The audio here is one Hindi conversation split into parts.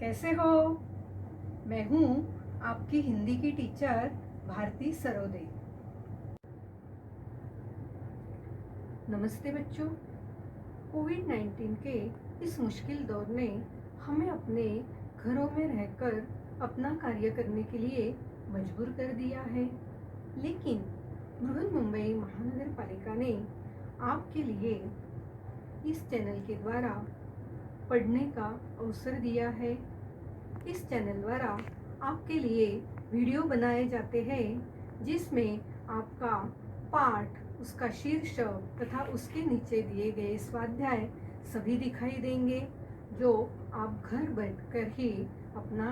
कैसे हो? मैं हूँ आपकी हिंदी की टीचर भारती सरोदे। नमस्ते बच्चों। कोविड-19 के इस मुश्किल दौर ने हमें अपने घरों में रहकर अपना कार्य करने के लिए मजबूर कर दिया है, लेकिन बृहन्मुंबई महानगर पालिका ने आपके लिए इस चैनल के द्वारा पढ़ने का अवसर दिया है। इस चैनल द्वारा आपके लिए वीडियो बनाए जाते हैं जिसमें आपका पाठ, उसका शीर्षक तथा उसके नीचे दिए गए स्वाध्याय सभी दिखाई देंगे, जो आप घर बैठकर ही अपना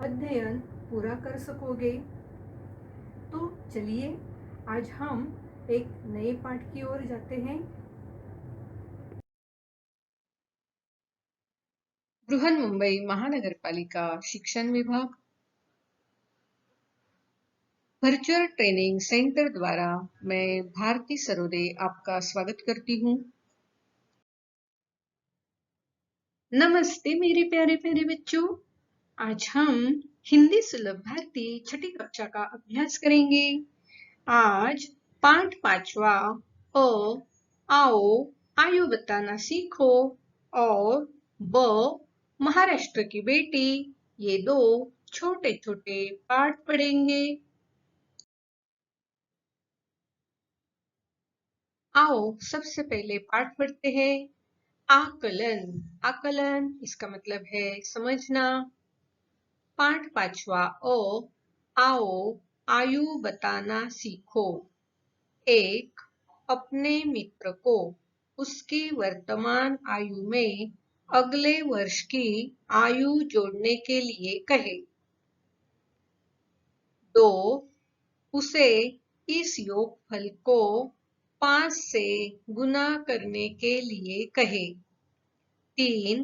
अध्ययन पूरा कर सकोगे। तो चलिए आज हम एक नए पाठ की ओर जाते हैं। बृहन्मुंबई महानगर पालिका शिक्षण विभाग वर्चुअल ट्रेनिंग सेंटर द्वारा मैं भारती सरोदे आपका स्वागत करती हूँ। नमस्ते मेरे प्यारे प्यारे बच्चों। आज हम हिंदी सुलभ भारती छठी कक्षा का अभ्यास करेंगे। आज पाठ 5वां अ आओ आयु बताना सीखो और ब महाराष्ट्र की बेटी, ये दो छोटे छोटे पाठ पढ़ेंगे। आओ सबसे पहले पाठ पढ़ते हैं। आकलन। आकलन इसका मतलब है समझना। पाठ 5वां अ आओ आयु बताना सीखो। एक, अपने मित्र को उसकी वर्तमान आयु में अगले वर्ष की आयु जोड़ने के लिए कहे। 2, उसे इस योगफल को 5 से गुना करने के लिए कहे। 3,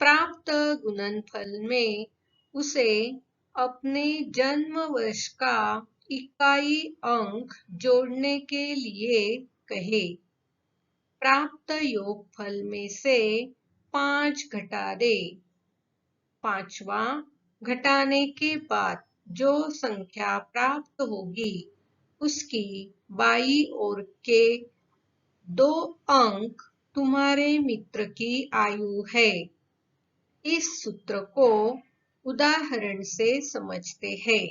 प्राप्त गुणनफल में उसे अपने जन्म वर्ष का इकाई अंक जोड़ने के लिए कहे। प्राप्त योगफल में से 5 घटा दे। 5वां, घटाने के बाद जो संख्या प्राप्त होगी उसकी बाईं ओर के 2 अंक तुम्हारे मित्र की आयु है। इस सूत्र को उदाहरण से समझते हैं।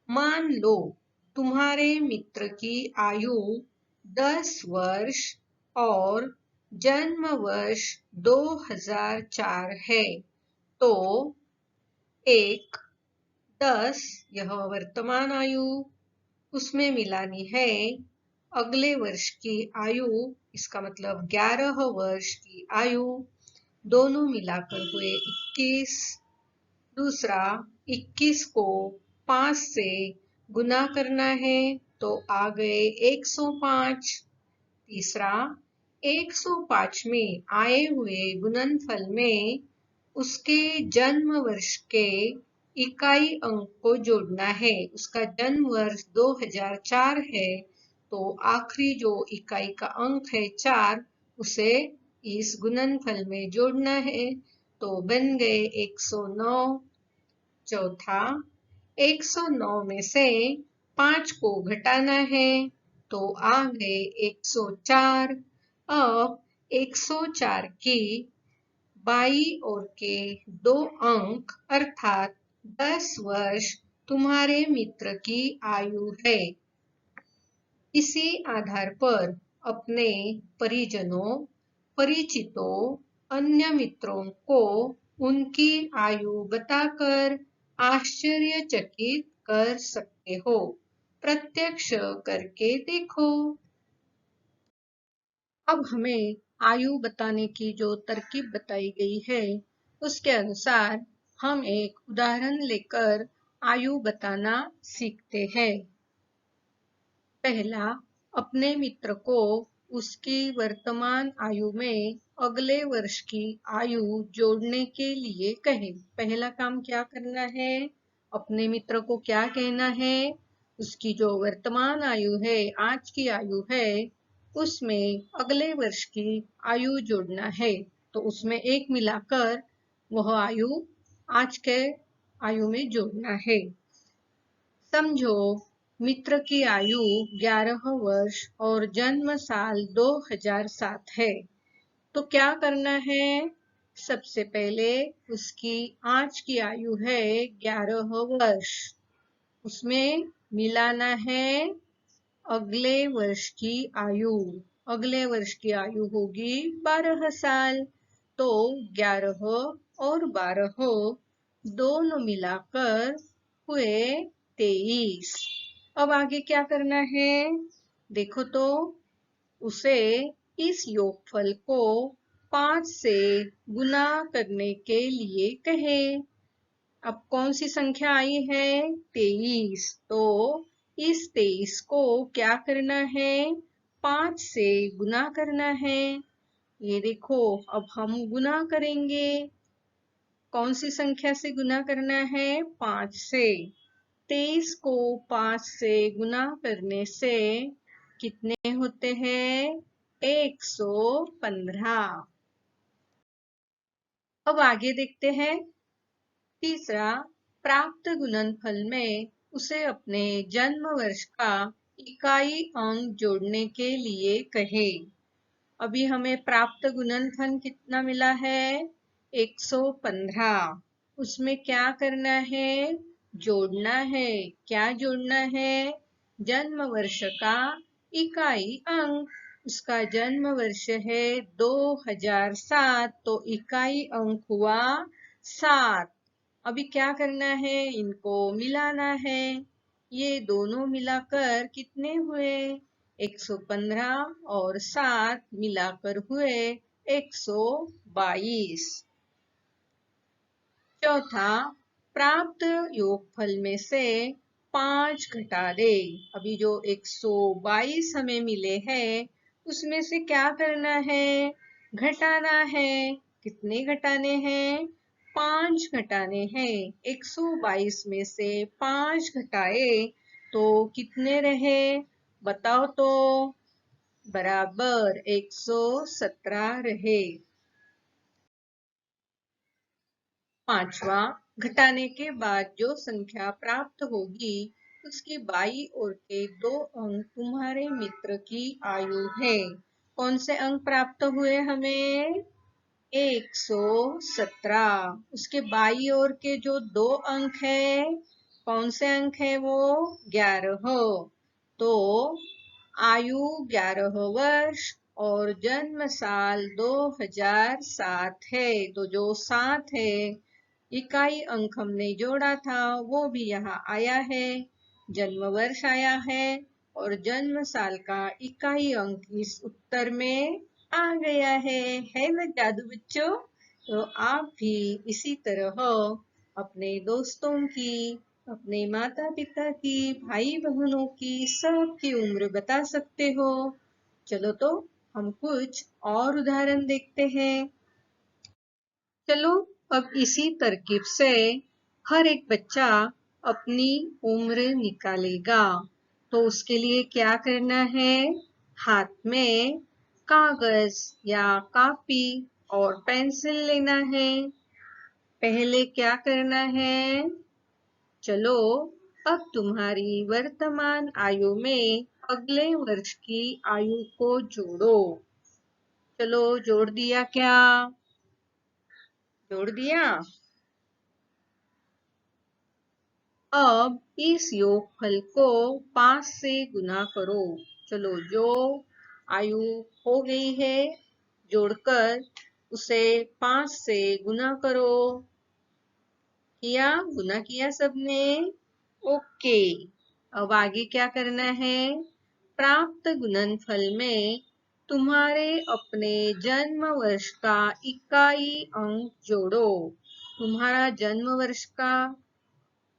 मान लो तुम्हारे मित्र की आयु 10 वर्ष और जन्म वर्ष 2004 है, तो 1, 10 यह वर्तमान आयु, उसमें मिलानी है अगले वर्ष की आयु, इसका मतलब 11 वर्ष की आयु, दोनों मिलाकर हुए 21। दूसरा, 21 को 5 से गुना करना है तो आ गए 105। तीसरा, 105 में आए हुए गुणनफल में उसके जन्म वर्ष के इकाई अंक को जोड़ना है। उसका जन्म वर्ष 2004 है, तो आखिरी जो इकाई का अंक है 4, उसे इस गुणनफल में जोड़ना है, तो बन गए 109। चौथा, 109 में से 5 को घटाना है तो आ गए 104। अब 104 की बाईं ओर के 2 अंक अर्थात 10 वर्ष तुम्हारे मित्र की आयु है। इसी आधार पर अपने परिजनों, परिचितों, अन्य मित्रों को उनकी आयु बताकर आश्चर्यचकित कर सकते हो। प्रत्यक्ष करके देखो। अब हमें आयु बताने की जो तरकीब बताई गई है, उसके अनुसार हम एक उदाहरण लेकर आयु बताना सीखते हैं। पहला, अपने मित्र को उसकी वर्तमान आयु में अगले वर्ष की आयु जोड़ने के लिए कहें। पहला काम क्या करना है? अपने मित्र को क्या कहना है? उसकी जो वर्तमान आयु है, आज की आयु है, उसमें अगले वर्ष की आयु जोड़ना है। तो उसमें 1 मिलाकर वह आयु आज के आयु में जोड़ना है। समझो मित्र की आयु 11 वर्ष और जन्म साल 2007 है। तो क्या करना है? सबसे पहले उसकी आज की आयु है 11 वर्ष, उसमें मिलाना है अगले वर्ष की आयु। अगले वर्ष की आयु होगी 12 साल। तो 11 और 12 दोनों मिलाकर हुए 23। अब आगे क्या करना है? देखो तो उसे इस योगफल को 5 से गुना करने के लिए कहें। अब कौन सी संख्या आई है? 23। तो इस 23 को क्या करना है? 5 से गुना करना है। ये देखो अब हम गुना करेंगे। कौन सी संख्या से गुना करना है? 5 से। 23 को 5 से गुना करने से कितने होते हैं? 115। अब आगे देखते हैं। तीसरा, प्राप्त गुणनफल में उसे अपने जन्म वर्ष का इकाई अंक जोड़ने के लिए कहे। अभी हमें प्राप्त गुणनफल कितना मिला है? 115। उसमें क्या करना है? जोड़ना है। क्या जोड़ना है? जन्म वर्ष का इकाई अंक। उसका जन्म वर्ष है 2007, तो इकाई अंक हुआ 7। अभी क्या करना है? इनको मिलाना है। ये दोनों मिलाकर कितने हुए? 115 और 7 मिलाकर हुए 122। चौथा, प्राप्त योगफल में से 5 घटा दे। अभी जो 122 हमें मिले हैं, उसमें से क्या करना है? घटाना है। कितने घटाने हैं? 5 घटाने हैं। 122 में से 5 घटाए तो कितने रहे? बताओ तो। बराबर 117 रहे। पांचवा, घटाने के बाद जो संख्या प्राप्त होगी उसकी बाई ओर के 2 अंक तुम्हारे मित्र की आयु है। कौन से अंक प्राप्त हुए हमें? 117। उसके बाई ओर के जो 2 अंक है, कौन से अंक है वो? 11। तो आयु 11 वर्ष और जन्म साल 2007 है। तो जो 7 है, इकाई अंक हमने जोड़ा था वो भी यहाँ आया है। जन्म वर्ष आया है और जन्म साल का इकाई अंक इस उत्तर में आ गया है ना जादू बच्चों? तो आप भी इसी तरह अपने दोस्तों की, अपने माता पिता की, भाई बहनों की, सबकी उम्र बता सकते हो। चलो तो हम कुछ और उदाहरण देखते हैं। चलो अब इसी तरकीब से हर एक बच्चा अपनी उम्र निकालेगा। तो उसके लिए क्या करना है? हाथ में कागज या कॉपी और पेंसिल लेना है। पहले क्या करना है? चलो अब तुम्हारी वर्तमान आयु में अगले वर्ष की आयु को जोड़ो। चलो जोड़ दिया क्या? जोड़ दिया। अब इस योगफल को 5 से गुना करो। चलो जो आयु हो गई है जोड़कर उसे 5 से गुना करो। किया? गुना किया सबने? ओके। अब आगे क्या करना है? प्राप्त गुणनफल में तुम्हारे अपने जन्म वर्ष का इकाई अंक जोड़ो। तुम्हारा जन्म वर्ष का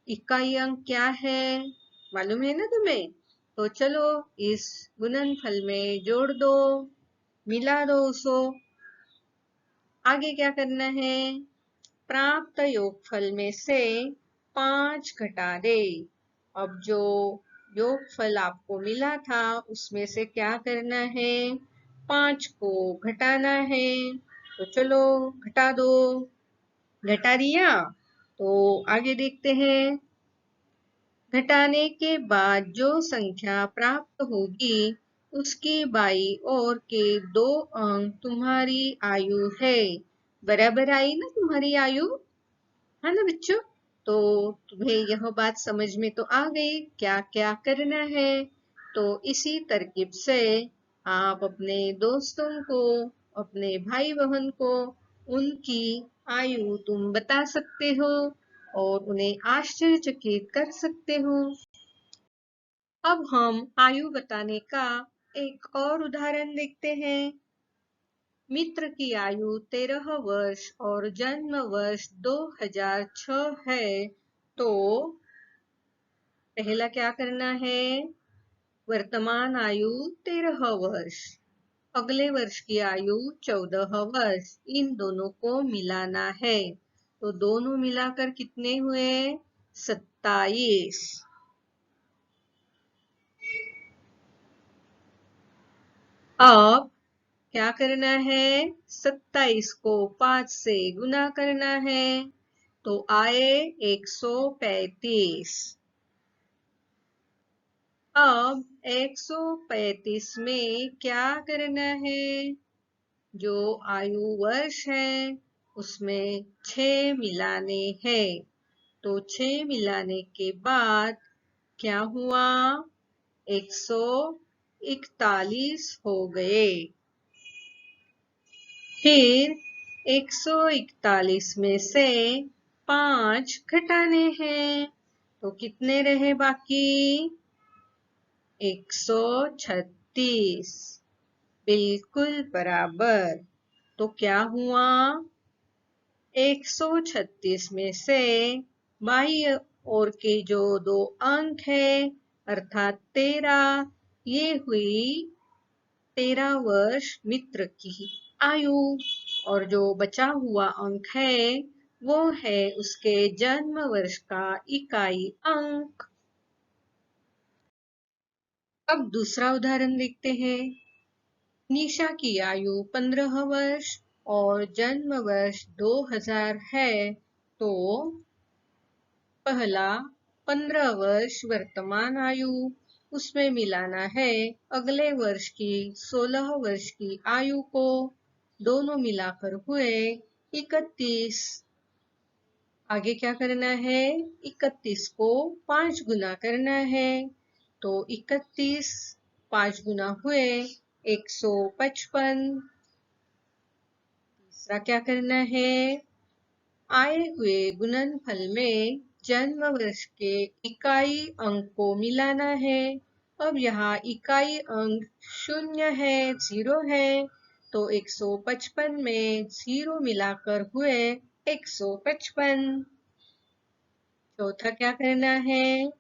इकाई अंक क्या है? मालूम है ना तुम्हें? तो चलो इस गुणनफल में जोड़ दो, मिला दो उसको। आगे क्या करना है? प्राप्त योगफल में से 5 घटा दे। अब जो योगफल आपको मिला था उसमें से क्या करना है? 5 को घटाना है। तो चलो घटा दो। घटा दिया? तो आगे देखते हैं। घटाने के बाद जो संख्या प्राप्त होगी उसकी बाईं ओर के 2 अंक तुम्हारी आयु है। बराबर आई ना तुम्हारी आयु, है ना बच्चों? तो तुम्हें यह बात समझ में तो आ गई क्या क्या करना है। तो इसी तरकीब से आप अपने दोस्तों को, अपने भाई बहन को उनकी आयु तुम बता सकते हो और उन्हें आश्चर्यचकित कर सकते हो। अब हम आयु बताने का एक और उदाहरण देखते हैं। मित्र की आयु 13 वर्ष और जन्म वर्ष 2006 है। तो पहला क्या करना है? वर्तमान आयु 13 वर्ष, अगले वर्ष की आयु 14 वर्ष, इन दोनों को मिलाना है। तो दोनों मिलाकर कितने हुए? 27। अब क्या करना है? 27 को 5 से गुना करना है तो आए 135। अब 135 में क्या करना है? जो आयु वर्ष है उसमें 6 मिलाने हैं। तो 6 मिलाने के बाद क्या हुआ? 141 हो गए। फिर 141 में से 5 घटाने हैं तो कितने रहे बाकी? 136। बिल्कुल बराबर। तो क्या हुआ? 136 में से बाईं ओर के जो 2 अंक है अर्थात 13, ये हुई 13 वर्ष मित्र की आयु। और जो बचा हुआ अंक है वो है उसके जन्म वर्ष का इकाई अंक। अब दूसरा उदाहरण देखते हैं। निशा की आयु 15 वर्ष और जन्म वर्ष 2000 है। तो पहला 15 वर्ष वर्तमान आयु, उसमें मिलाना है अगले वर्ष की 16 वर्ष की आयु को। दोनों मिलाकर हुए 31। आगे क्या करना है? 31 को 5 गुना करना है तो 31 5 गुना हुए 155। तीसरा क्या करना है? आए हुए गुणनफल में जन्म वर्ष के इकाई अंक को मिलाना है। अब यहाँ इकाई अंक 0 है, 0 है, तो 155 में 0 मिलाकर हुए 155। चौथा क्या करना है?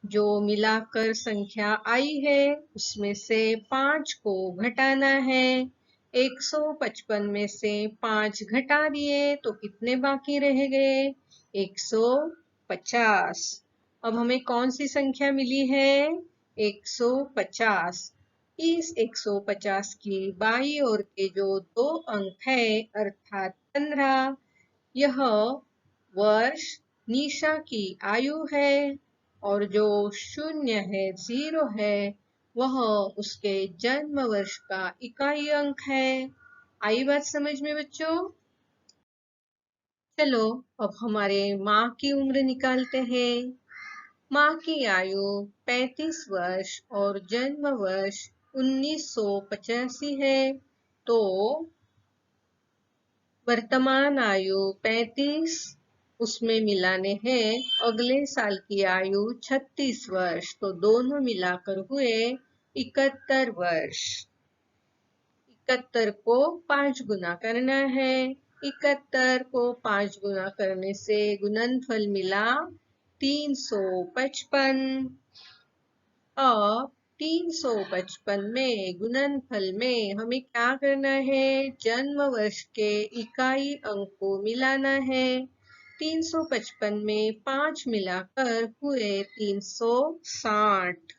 जो मिलाकर संख्या आई है उसमें से 5 को घटाना है। 155 में से 5 घटा दिए तो कितने बाकी रह गए? 150। अब हमें कौन सी संख्या मिली है? 150। इस 150 की बाईं ओर के जो 2 अंक है अर्थात 15, यह वर्ष निशा की आयु है और जो 0 है, 0 है, वह उसके जन्म वर्ष का इकाई अंक है। आई बात समझ में बच्चों? चलो अब हमारे माँ की उम्र निकालते हैं। माँ की आयु 35 वर्ष और जन्म वर्ष 1985 है। तो वर्तमान आयु 35, उसमें मिलाने हैं अगले साल की आयु 36 वर्ष, तो दोनों मिलाकर हुए 71 वर्ष। 71 को 5 गुना करना है। 71 को 5 गुना करने से गुणनफल मिला 355। अब 355 में गुणनफल में हमें क्या करना है? जन्म वर्ष के इकाई अंक को मिलाना है। 355 में 5 मिलाकर हुए 360।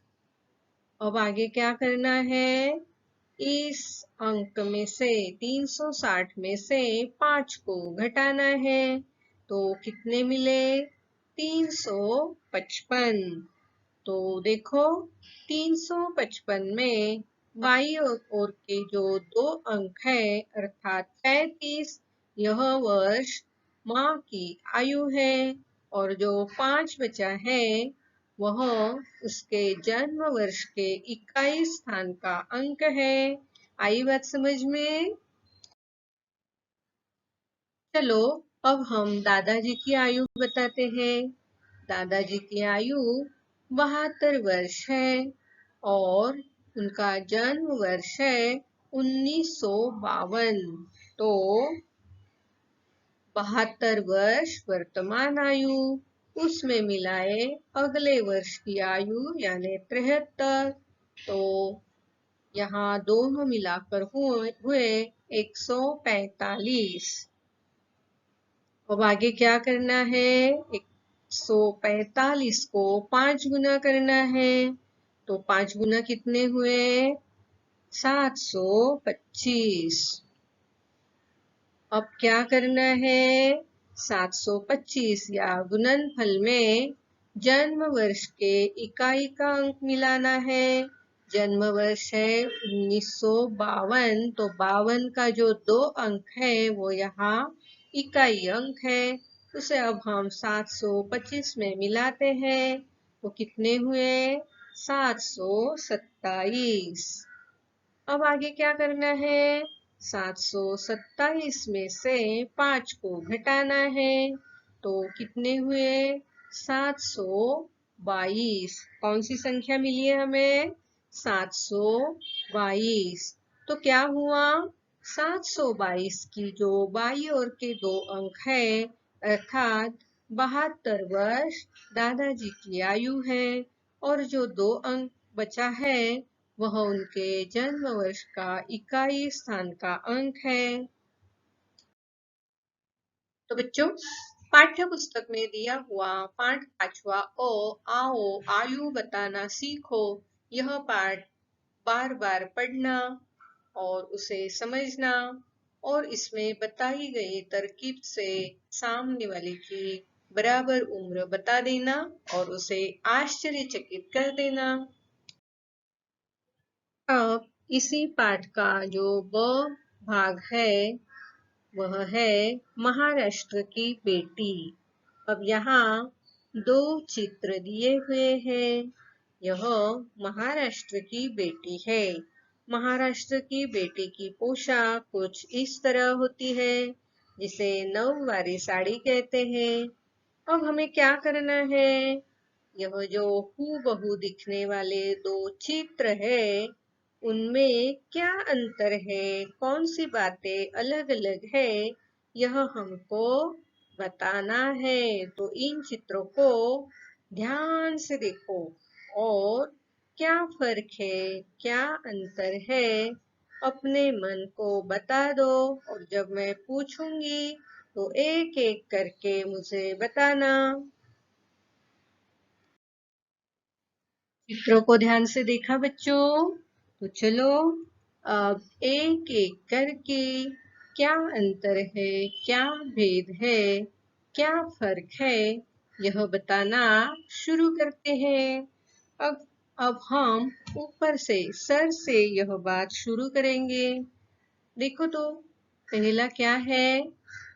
अब आगे क्या करना है? इस अंक में से 360 में से 5 को घटाना है तो कितने मिले? 355। तो देखो 355 में बाई ओर के जो 2 अंक है अर्थात 35, यह वर्ष माँ की आयु है और जो 5 बचा है वह उसके जन्म वर्ष के इकाई स्थान का अंक है। आई बात समझ में? चलो अब हम दादाजी की आयु बताते हैं। दादाजी की आयु 72 वर्ष है और उनका जन्म वर्ष है 1952। तो 72 वर्ष वर्तमान आयु, उसमें मिलाए अगले वर्ष की आयु यानी 73। तो यहाँ दोनों मिलाकर हुए 145। अब आगे क्या करना है? 145 को 5 गुना करना है। तो 5 गुना कितने हुए? 725। अब क्या करना है? 725 या गुणनफल में जन्म वर्ष के इकाई का अंक मिलाना है। जन्म वर्ष है 1952, तो 52 का जो 2 अंक है वो यहाँ इकाई अंक है। उसे अब हम 725 में मिलाते हैं तो कितने हुए? 727। अब आगे क्या करना है? 727 में से 5 को घटाना है तो कितने हुए? 722। कौन सी संख्या मिली है हमें? 722। तो क्या हुआ? 722 की जो बाई ओर के 2 अंक है अर्थात 72 वर्ष दादाजी की आयु है और जो 2 अंक बचा है वह उनके जन्म वर्ष का इकाई स्थान का अंक है। तो बच्चों, पाठ्य पुस्तक में दिया हुआ पाठ 5वां आओ आयु बताना सीखो, यह पाठ बार बार पढ़ना और उसे समझना और इसमें बताई गई तरकीब से सामने वाले की बराबर उम्र बता देना और उसे आश्चर्यचकित कर देना। अब इसी पाठ का जो ब भाग है वह है महाराष्ट्र की बेटी। अब यहाँ 2 चित्र दिए हुए हैं। यह महाराष्ट्र की बेटी है। महाराष्ट्र की बेटी की पोशाक कुछ इस तरह होती है जिसे नववारी साड़ी कहते हैं। अब हमें क्या करना है? यह जो हूबहू दिखने वाले 2 चित्र है उनमें क्या अंतर है, कौन सी बातें अलग अलग है, यह हमको बताना है। तो इन चित्रों को ध्यान से देखो और क्या फर्क है, क्या अंतर है, अपने मन को बता दो और जब मैं पूछूंगी तो एक एक करके मुझे बताना। चित्रों को ध्यान से देखा बच्चों? तो चलो अब एक एक करके क्या अंतर है, क्या भेद है, क्या फर्क है, यह बताना शुरू करते हैं। अब हम ऊपर से सर से यह बात शुरू करेंगे। देखो तो पहला क्या है?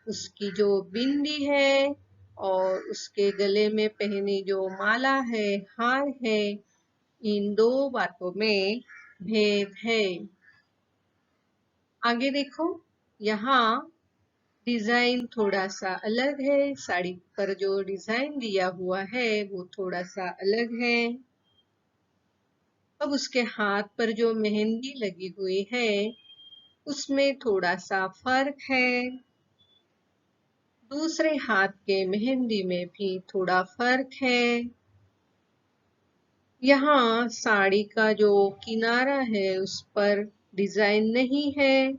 उसकी जो बिंदी है और उसके गले में पहनी जो माला है, हार है, इन 2 बातों में भेद है। आगे देखो, यहाँ डिजाइन थोड़ा सा अलग है। साड़ी पर जो डिजाइन दिया हुआ है वो थोड़ा सा अलग है। अब उसके हाथ पर जो मेहंदी लगी हुई है उसमें थोड़ा सा फर्क है। दूसरे हाथ के मेहंदी में भी थोड़ा फर्क है। यहाँ साड़ी का जो किनारा है उस पर डिजाइन नहीं है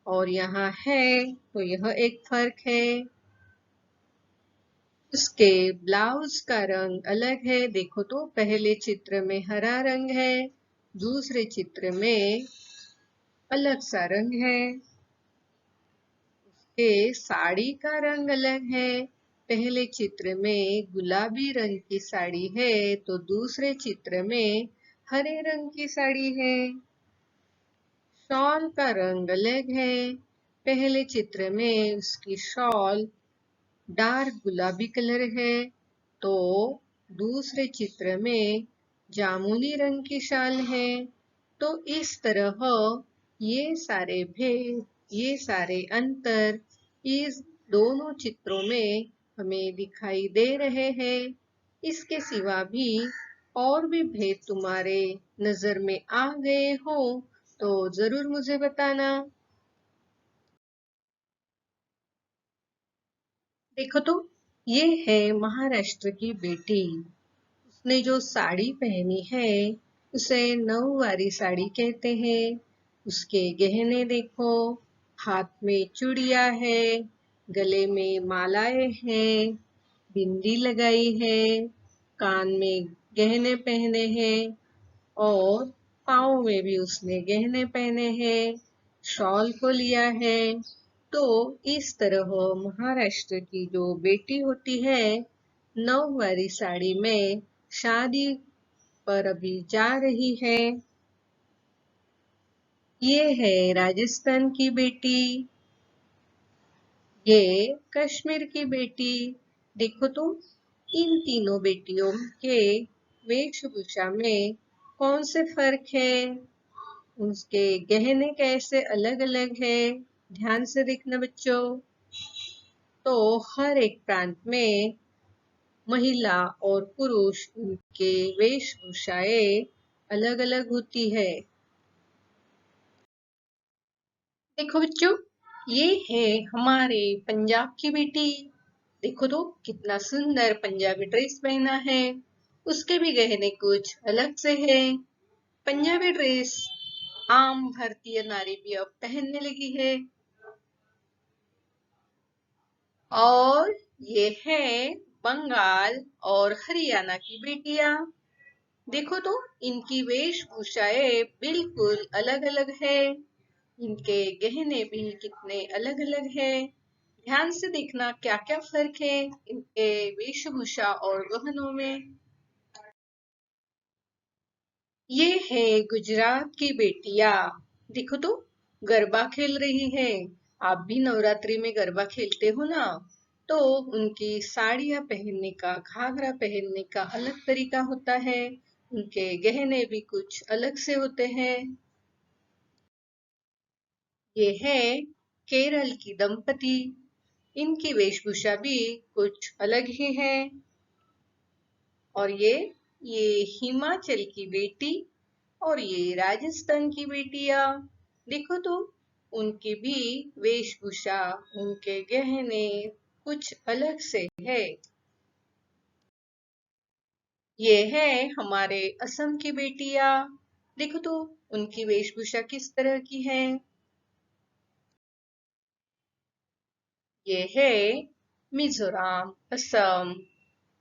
और यहाँ है तो यह एक फर्क है। उसके ब्लाउज का रंग अलग है। देखो तो पहले चित्र में हरा रंग है, दूसरे चित्र में अलग सा रंग है। उसके साड़ी का रंग अलग है। पहले चित्र में गुलाबी रंग की साड़ी है तो दूसरे चित्र में हरे रंग की साड़ी है। शॉल का रंग अलग है। पहले चित्र में उसकी शॉल डार्क गुलाबी कलर है तो दूसरे चित्र में जामुनी रंग की शाल है। तो इस तरह ये सारे भेद, ये सारे अंतर इस दोनों चित्रों में हमें दिखाई दे रहे हैं। इसके सिवा भी और भी भेद तुम्हारे नजर में आ गए हो तो जरूर मुझे बताना। देखो तो, ये है महाराष्ट्र की बेटी। उसने जो साड़ी पहनी है उसे नऊवारी साड़ी कहते हैं। उसके गहने देखो, हाथ में चूड़ियां है, गले में मालाएं हैं, बिंदी लगाई है, कान में गहने पहने हैं और पाँव में भी उसने गहने पहने हैं, शॉल को लिया है। तो इस तरह महाराष्ट्र की जो बेटी होती है, नौवारी साड़ी में शादी पर अभी जा रही है। ये है राजस्थान की बेटी, ये कश्मीर की बेटी। देखो तो, इन तीनों बेटियों के वेशभूषा में कौन से फर्क है, उसके गहने कैसे अलग अलग है। ध्यान से देखना बच्चों। तो हर एक प्रांत में महिला और पुरुष उनके वेशभूषाएं अलग अलग होती है। देखो बच्चों, ये है हमारे पंजाब की बेटी। देखो तो कितना सुंदर पंजाबी ड्रेस पहना है। उसके भी गहने कुछ अलग से है। पंजाबी ड्रेस आम भारतीय नारी भी अब पहनने लगी है। और ये है बंगाल और हरियाणा की बेटियां। देखो तो, इनकी वेशभूषाएं बिल्कुल अलग अलग है। इनके गहने भी कितने अलग अलग है। ध्यान से देखना क्या क्या फर्क है इनके वेशभूषा और गहनों में। ये है गुजरात की बेटियां। देखो तो, गरबा खेल रही है। आप भी नवरात्रि में गरबा खेलते हो ना। तो उनकी साड़ियां पहनने का, घाघरा पहनने का अलग तरीका होता है। उनके गहने भी कुछ अलग से होते हैं। ये है केरल की दंपति। इनकी वेशभूषा भी कुछ अलग ही है। और ये हिमाचल की बेटी और ये राजस्थान की बेटियां। देखो तो, उनकी भी वेशभूषा, उनके गहने कुछ अलग से है। ये है हमारे असम की बेटियां। देखो तो, उनकी वेशभूषा किस तरह की है। ये है मिजोरम, असम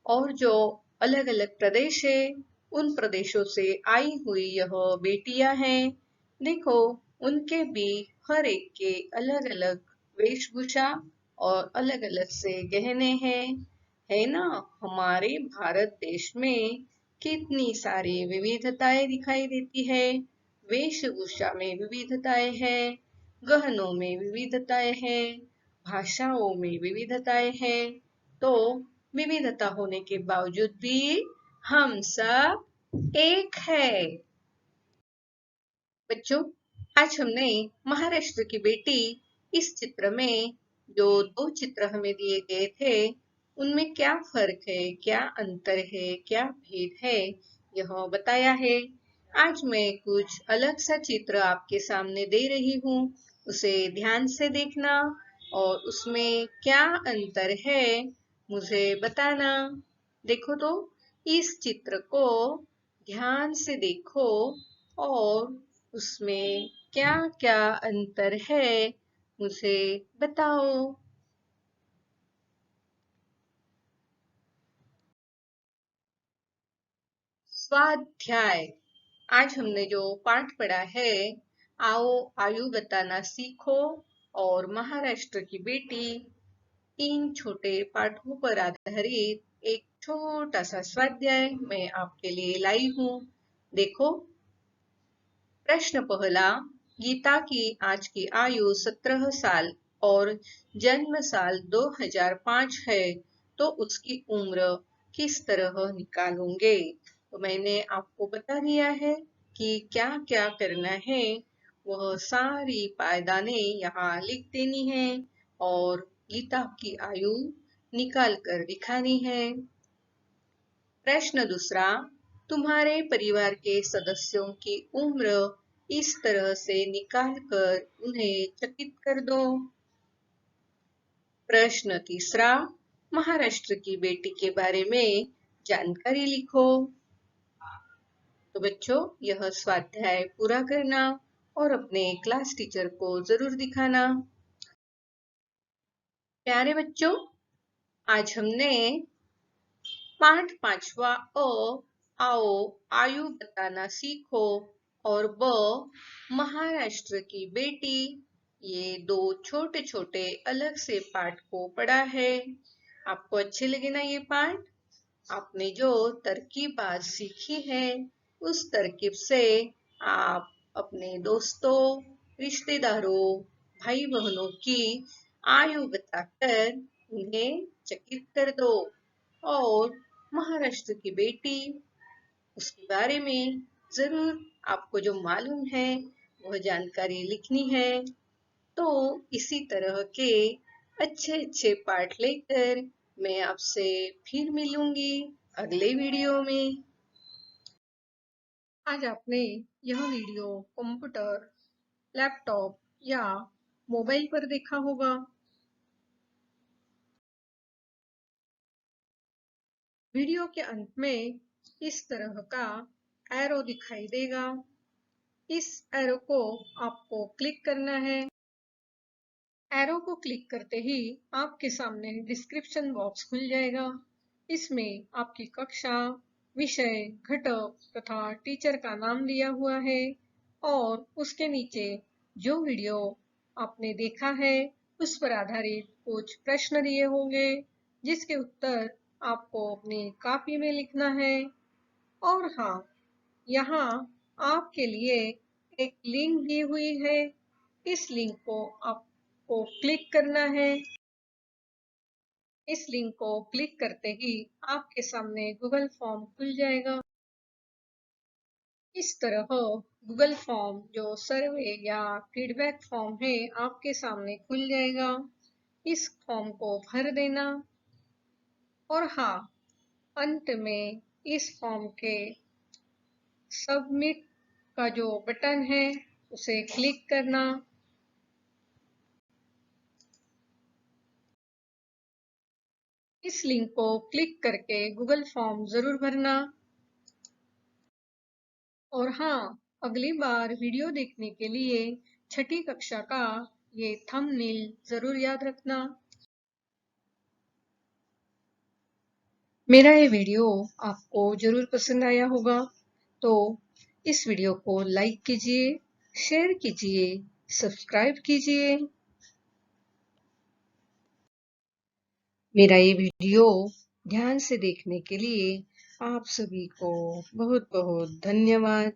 और जो अलग अलग प्रदेश है, उन प्रदेशों से आई हुई यह बेटियां हैं। देखो, उनके भी हर एक के अलग अलग वेशभूषा और अलग अलग से गहने हैं। है ना। हमारे भारत देश में कितनी सारी विविधताएं दिखाई देती है। वेशभूषा में विविधताएं हैं, गहनों में विविधताएं हैं, भाषाओं में विविधताएं हैं। तो विविधता होने के बावजूद भी हम सब एक है। बच्चों, आज हमने महाराष्ट्र की बेटी इस चित्र में जो दो चित्र हमें दिए गए थे, उनमें क्या फर्क है, क्या अंतर है, क्या भेद है, यह बताया है। आज मैं कुछ अलग सा चित्र आपके सामने दे रही हूँ। उसे ध्यान से देखना और उसमें क्या अंतर है मुझे बताना। देखो तो, इस चित्र को ध्यान से देखो और उसमें क्या क्या अंतर है मुझे बताओ। स्वाध्याय। आज हमने जो पाठ पढ़ा है, आओ आयु बताना सीखो और महाराष्ट्र की बेटी, इन छोटे पाठों पर आधारित एक छोटा सा स्वाध्याय मैं आपके लिए लाई हूँ। देखो, प्रश्न पहला, गीता की आज की आयु 17 साल और जन्म साल 2005 है, तो उसकी उम्र किस तरह निकालोगे? तो मैंने आपको बता दिया है कि क्या क्या करना है। वह सारी पायदानें यहाँ लिख देनी है और गीता की आयु निकाल कर दिखानी है। प्रश्न दूसरा, तुम्हारे परिवार के सदस्यों की उम्र इस तरह से निकाल कर उन्हें चकित कर दो। प्रश्न तीसरा, महाराष्ट्र की बेटी के बारे में जानकारी लिखो। तो बच्चों, यह स्वाध्याय पूरा करना और अपने क्लास टीचर को जरूर दिखाना। प्यारे बच्चों, आज हमने पाठ 5वां आओ आयु बताना सीखो और महाराष्ट्र की बेटी, ये दो छोटे छोटे अलग से पाठ को पढ़ा है। आपको अच्छे लगे ना ये पाठ? आपने जो तरकीब आज सीखी है, उस तरकीब से आप अपने दोस्तों, रिश्तेदारों, भाई बहनों की आयु बताकर उन्हें चकित कर दो और महाराष्ट्र की बेटी, उसके बारे में जरूर आपको जो मालूम है वह जानकारी लिखनी है। तो इसी तरह के अच्छे अच्छे पाठ लेकर मैं आपसे फिर मिलूंगी अगले वीडियो में। आज आपने यह वीडियो कंप्यूटर, लैपटॉप या मोबाइल पर देखा होगा। वीडियो के अंत में इस तरह का एरो दिखाई देगा। इस एरो को आपको क्लिक करना है। एरो को क्लिक करते ही आपके सामने डिस्क्रिप्शन बॉक्स खुल जाएगा। इसमें आपकी कक्षा, विषय, घटक तथा टीचर का नाम दिया हुआ है और उसके नीचे जो वीडियो आपने देखा है उस पर आधारित कुछ प्रश्न दिए होंगे, जिसके उत्तर आपको अपनी कॉपी में लिखना है। और हाँ, यहाँ आपके लिए एक लिंक दी हुई है। इस लिंक को आपको क्लिक करना है। इस लिंक को क्लिक करते ही आपके सामने गूगल फॉर्म खुल जाएगा। इस तरह गूगल फॉर्म जो सर्वे या फीडबैक फॉर्म है आपके सामने खुल जाएगा। इस फॉर्म को भर देना और हाँ, अंत में इस फॉर्म के सबमिट का जो बटन है उसे क्लिक करना। इस लिंक को क्लिक करके गूगल फॉर्म जरूर भरना। और हाँ, अगली बार वीडियो देखने के लिए छठी कक्षा का ये थंबनेल जरूर याद रखना। मेरा ये वीडियो आपको जरूर पसंद आया होगा, तो इस वीडियो को लाइक कीजिए, शेयर कीजिए, सब्सक्राइब कीजिए। मेरा ये वीडियो ध्यान से देखने के लिए आप सभी को बहुत बहुत धन्यवाद।